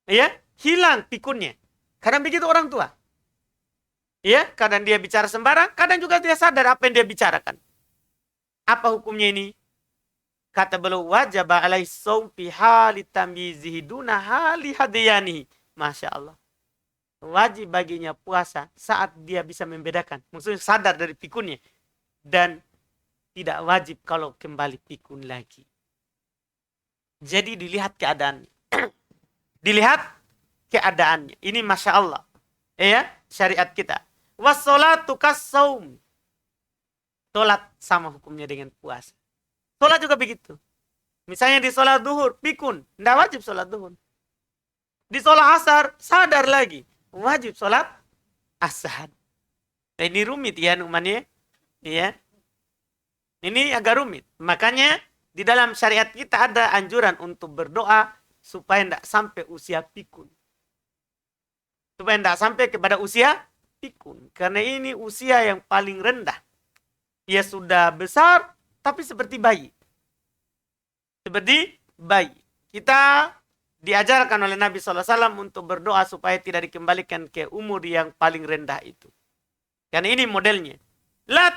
Ya, hilang pikunnya. Kadang begitu orang tua. Ya, kadang dia bicara sembarang, kadang juga dia sadar apa yang dia bicarakan. Apa hukumnya ini? Kata beliau, wajib alaihi shaum fi hali tamyizihi duna hali hadiyani. Masya Allah. Wajib baginya puasa saat dia bisa membedakan. Maksudnya sadar dari pikunnya. Dan tidak wajib kalau kembali pikun lagi. Jadi dilihat keadaannya. Dilihat keadaannya. Ini Masya Allah. Ya, syariat kita. Wassolatu kassaum. Sholat sama hukumnya dengan puasa. Sholat juga begitu. Misalnya di sholat duhur, pikun. Tidak wajib sholat duhur. Di sholat asar, sadar lagi. Wajib sholat asar. Nah, ini rumit ya Nu'man ya. Ini agak rumit. Makanya di dalam syariat kita ada anjuran untuk berdoa supaya tidak sampai usia pikun. Supaya tidak sampai kepada usia pikun. Karena ini usia yang paling rendah. Ia sudah besar, tapi seperti bayi. Seperti bayi. Kita diajarkan oleh Nabi SAW untuk berdoa supaya tidak dikembalikan ke umur yang paling rendah itu. Karena ini modelnya. La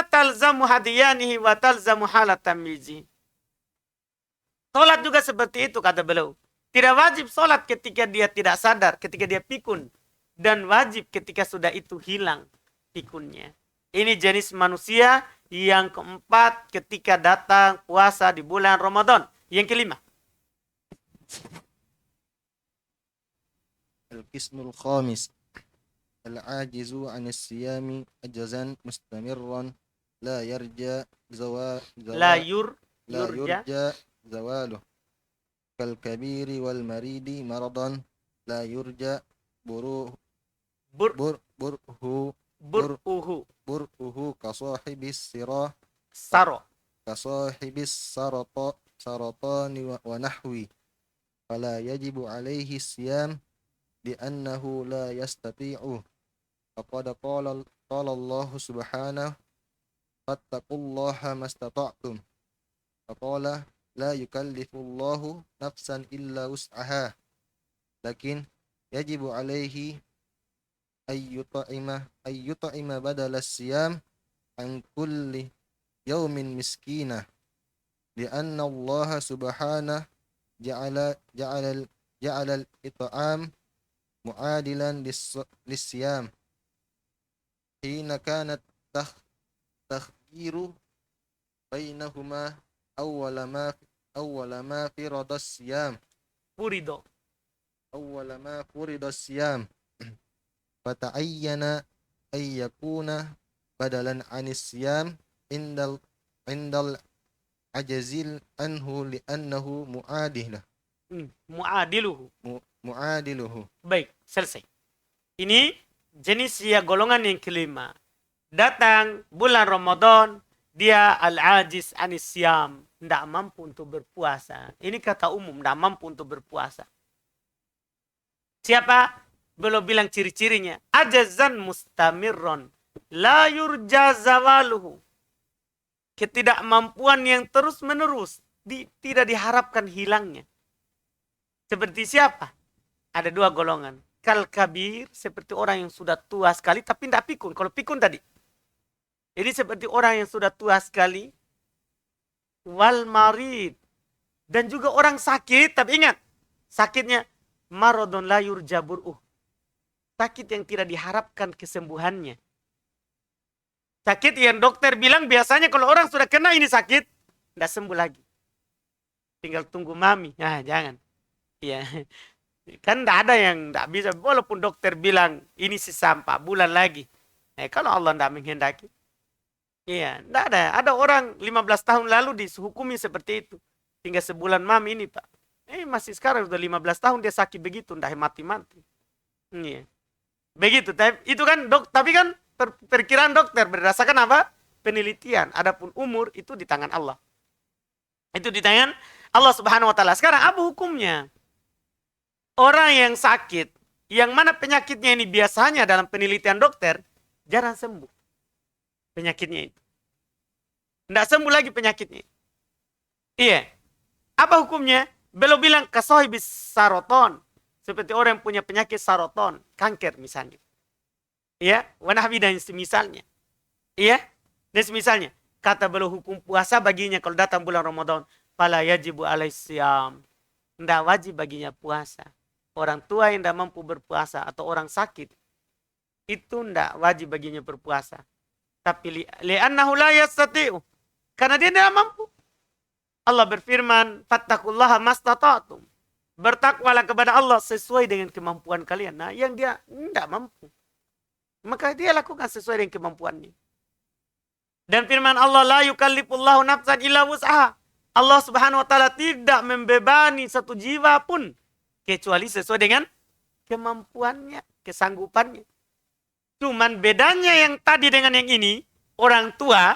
talzamu hadiyanihi wa talzamu halat tamyizi. Sholat juga seperti itu kata beliau. Tidak wajib sholat ketika dia tidak sadar, ketika dia pikun. Dan wajib ketika sudah itu hilang pikunnya. Ini jenis manusia yang keempat ketika datang puasa di bulan Ramadan. Yang kelima. Al-qismul khamis. Al-ajizu anis siyami ajazan mustamirran la yarja zawaluh. Kal-kabiri wal maridi maradan la yurja bur'uhu kasahibis saratani wa nahwi fala yajibu alaihi siyam li'annahu la yastati'u faqad qala Allah subhanahu fattaqullaha mastata'tum faqala la yukallifullahu nafsan illa wus'aha lakin yajibu alaihi ayyuta'ima badala siyam an kulli yawmin miskina li'anna Allah subhanahu ja'ala al-it'am mu'adilan lis-siyam hina kanat takhyiru bainahuma awwala ma firada siyam fata'ayyana ay yakuna badalan anis siyam indal ajazil anhu li'annahu mu'adiluhu. Baik, selesai. Ini jenis ya golongan yang kelima. Datang bulan Ramadan, dia al-ajiz anis siyam, tidak mampu untuk berpuasa. Ini kata umum, tidak mampu untuk berpuasa. Siapa? Belum bilang ciri-cirinya. Ajazan mustamirron. La yurja zawaluhu. Ketidakmampuan yang terus-menerus. Tidak diharapkan hilangnya. Seperti siapa? Ada dua golongan. Kal kabir, seperti orang yang sudah tua sekali tapi tidak pikun. Kalau pikun tadi. Jadi seperti orang yang sudah tua sekali. Wal marid. Dan juga orang sakit, tapi ingat. Sakitnya maradun la yurja bur'uh. Sakit yang tidak diharapkan kesembuhannya. Sakit yang dokter bilang biasanya kalau orang sudah kena ini sakit, tidak sembuh lagi. Tinggal tunggu mami. Nah, jangan. Ya. Kan tidak ada yang tidak bisa. Walaupun dokter bilang ini sisa 4 bulan lagi. Kalau Allah tidak menghendaki. Iya, tidak ada. Ada orang 15 tahun lalu dihukumi seperti itu. Tinggal sebulan mami ini Pak. Masih sekarang sudah 15 tahun dia sakit begitu. Tidak mati-mati. Iya. Begitu. Itu kan tapi kan perkiraan dokter berdasarkan apa? Penelitian. Adapun umur itu di tangan Allah. Itu di tangan Allah Subhanahu wa taala. Sekarang apa hukumnya? Orang yang sakit, yang mana penyakitnya ini biasanya dalam penelitian dokter, jarang sembuh. Penyakitnya itu. Tidak sembuh lagi penyakitnya. Iya. Apa hukumnya? Beliau bilang kasohibis saroton. Seperti orang yang punya penyakit saroton. Kanker misalnya. Iya. Wanahwi dan semisalnya. Iya. Dan semisalnya. Kata beliau hukum puasa baginya kalau datang bulan Ramadan. Fala yajibu alaisyam. Tidak wajib baginya puasa. Orang tua yang tidak mampu berpuasa atau orang sakit. Itu tidak wajib baginya berpuasa. Tapi li'annahu la yastati'u. Karena dia tidak mampu. Allah berfirman, fattakullaha mastata'tum. Bertakwalah kepada Allah sesuai dengan kemampuan kalian. Nah, yang dia tidak mampu, maka dia lakukan sesuai dengan kemampuannya. Dan firman Allah, la yukallifullahu nafsan illa wus'aha. Allah Subhanahu wa taala tidak membebani satu jiwa pun kecuali sesuai dengan kemampuannya, kesanggupannya. Cuman bedanya yang tadi dengan yang ini, orang tua,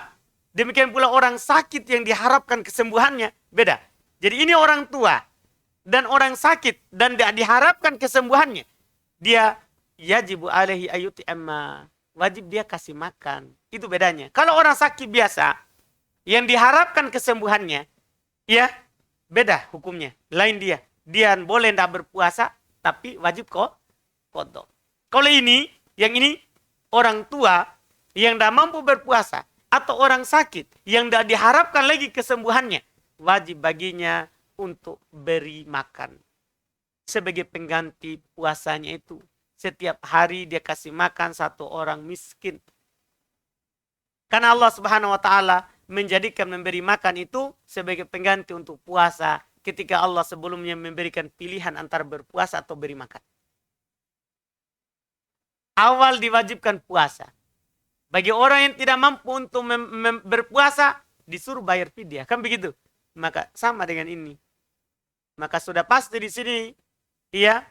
demikian pula orang sakit yang diharapkan kesembuhannya, beda. Jadi ini orang tua dan orang sakit dan diharapkan kesembuhannya. Dia yajibu alaihi ayuti amma. Wajib dia kasih makan. Itu bedanya. Kalau orang sakit biasa, yang diharapkan kesembuhannya, ya beda hukumnya. Lain dia. Dia boleh tidak berpuasa, tapi wajib kok kodok. Kalau ini, yang ini orang tua yang tidak mampu berpuasa, atau orang sakit yang tidak diharapkan lagi kesembuhannya, wajib baginya untuk beri makan. Sebagai pengganti puasanya itu, setiap hari dia kasih makan satu orang miskin. Karena Allah Subhanahu wa taala menjadikan memberi makan itu sebagai pengganti untuk puasa ketika Allah sebelumnya memberikan pilihan antara berpuasa atau beri makan. Awal diwajibkan puasa. Bagi orang yang tidak mampu untuk berpuasa, disuruh bayar fidyah. Kan begitu? Maka sama dengan ini. Maka sudah pasti di sini, ya,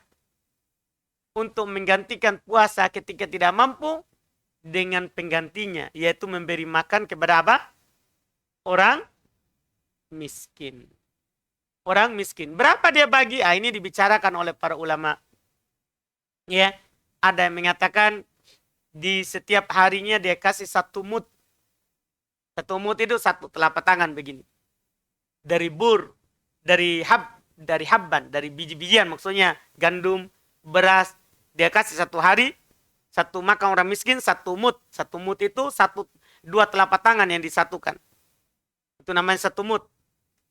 untuk menggantikan puasa ketika tidak mampu dengan penggantinya, yaitu memberi makan kepada apa? Orang miskin. Orang miskin. Berapa dia bagi? Ini dibicarakan oleh para ulama. Ya, ada yang mengatakan di setiap harinya dia kasih 1 mud. 1 mud itu 1 telapak tangan begini. Dari habban, dari biji-bijian, maksudnya gandum, beras, dia kasih 1 hari, 1 makan orang miskin, 1 mud. 1 mud itu 2 telapak tangan yang disatukan. Itu namanya 1 mud.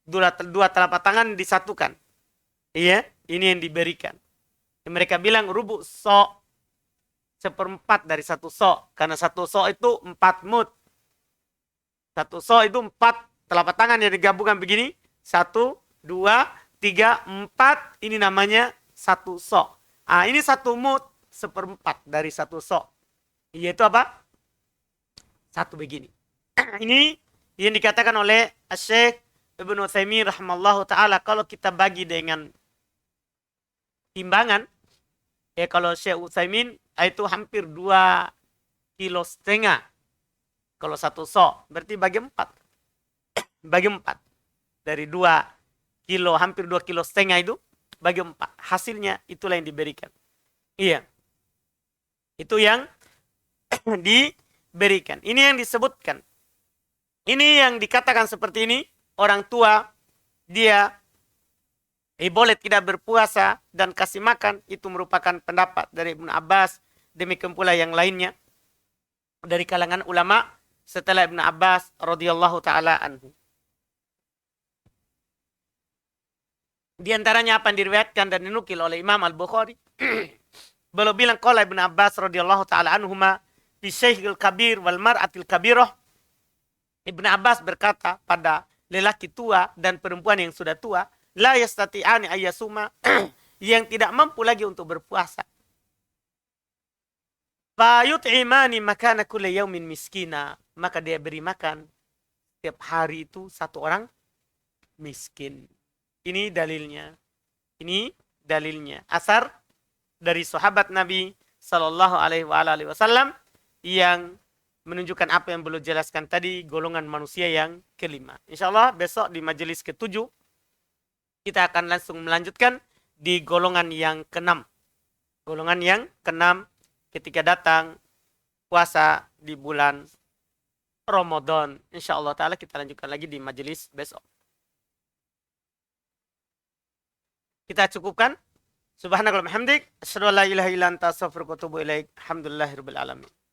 2 telapak tangan disatukan. Iya, ini yang diberikan. Mereka bilang rubu so'. 1/4 dari 1 so'. Karena 1 so' itu 4 mud. 1 so' itu 4 telapak tangan yang digabungkan begini. 1, 2, 3, 4. Ini namanya 1 so'. Ini 1 mud 1/4 dari 1 so'. Yaitu apa? 1 begini. Ini yang dikatakan oleh Syekh Ibnu Utsaimin rahimallahu ta'ala, kalau kita bagi dengan timbangan, ya kalau Syekh Utsaimin itu hampir 2,5 kilo. Kalau 1 so, berarti bagi 4. Bagi 4. Dari 2 kilo, hampir 2,5 kilo itu, bagi 4. Hasilnya itulah yang diberikan. Iya. Itu yang diberikan. Ini yang disebutkan. Ini yang dikatakan seperti ini. Orang tua, dia boleh tidak berpuasa dan kasih makan, itu merupakan pendapat dari Ibnu Abbas, demikian pula yang lainnya dari kalangan ulama setelah Ibnu Abbas radhiyallahu taala anhu. Di antaranya apa yang diriwayatkan dan dinukil oleh Imam Al-Bukhari. Beliau bilang qala Ibnu Abbas radhiyallahu taala anhuma fi Syekhil Kabir wal Mar'atil Kabirah. Ibnu Abbas berkata pada lelaki tua dan perempuan yang sudah tua, la yastati'ani ayyasuma, yang tidak mampu lagi untuk berpuasa. Fa yut'imani makana kulli yaumin miskina, maka dia beri makan setiap hari itu satu orang miskin. Ini dalilnya. Ini dalilnya. Asar dari sahabat Nabi Sallallahu Alaihi Wasallam yang menunjukkan apa yang beliau jelaskan tadi, golongan manusia yang kelima. Insya Allah besok di majelis ke-7 kita akan langsung melanjutkan di golongan yang ke-6. Golongan yang ke-6 ketika datang puasa di bulan Ramadan. Insya Allah Ta'ala kita lanjutkan lagi di majelis besok. Kita cukupkan. Subhanakallahumma hamdik, asyhadu an la ilaha illa anta astaghfiruka wa atubu ilaik. Alhamdulillahirabbil alamin.